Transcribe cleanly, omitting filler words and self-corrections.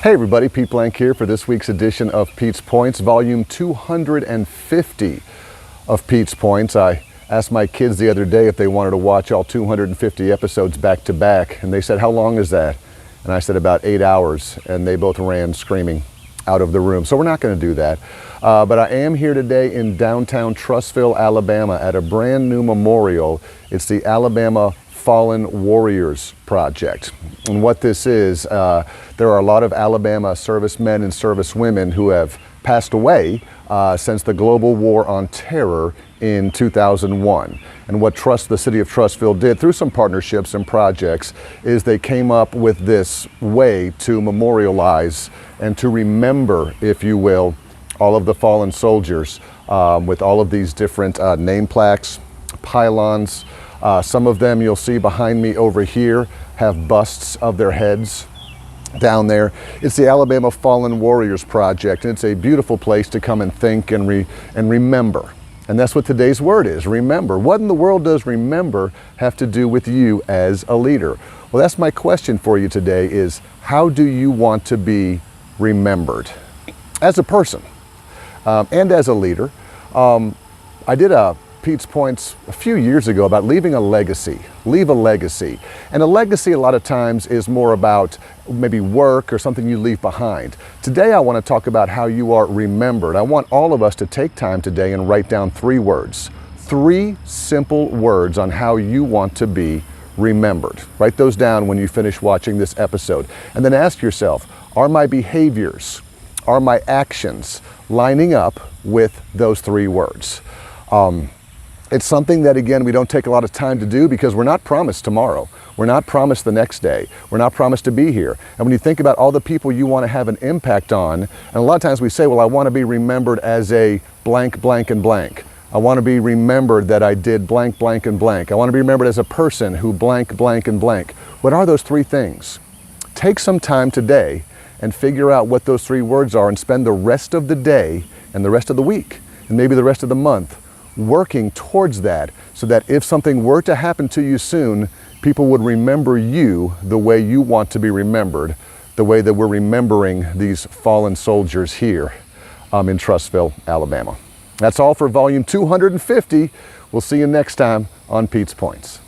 Hey everybody, Pete Blank here for this week's edition of Pete's Points, volume 250 of Pete's Points. I asked my kids the other day if they wanted to watch all 250 episodes back to back, and they said, how long is that? And I said about 8 hours, and they both ran screaming out of the room. So we're not going to do that. But I am here today in downtown Trussville, Alabama at a brand new memorial. It's the Alabama Fallen Warriors Project. And what this is, there are a lot of Alabama servicemen and servicewomen who have passed away since the global war on terror in 2001. And what the city of Trussville did through some partnerships and projects is they came up with this way to memorialize and to remember, if you will, all of the fallen soldiers with all of these different name plaques, pylons. Some of them you'll see behind me over here have busts of their heads down there. It's the Alabama Fallen Warriors Project, and it's a beautiful place to come and think and remember. And that's what today's word is, remember. What in the world does remember have to do with you as a leader? Well, that's my question for you today is, how do you want to be remembered? As a person and as a leader. I did a Pete's Points a few years ago about leaving a legacy. Leave a legacy. And a legacy a lot of times is more about maybe work or something you leave behind. Today I want to talk about how you are remembered. I want all of us to take time today and write down 3 words. 3 simple words on how you want to be remembered. Write those down when you finish watching this episode. And then ask yourself, are my behaviors, are my actions lining up with those 3 words? It's something that, again, we don't take a lot of time to do because we're not promised tomorrow. We're not promised the next day. We're not promised to be here. And when you think about all the people you want to have an impact on, and a lot of times we say, well, I want to be remembered as a blank, blank, and blank. I want to be remembered that I did blank, blank, and blank. I want to be remembered as a person who blank, blank, and blank. What are those 3 things? Take some time today and figure out what those 3 words are and spend the rest of the day and the rest of the week and maybe the rest of the month working towards that, so that if something were to happen to you soon, people would remember you the way you want to be remembered, the way that we're remembering these fallen soldiers here in Trussville, Alabama. That's all for volume 250. We'll see you next time on Pete's Points.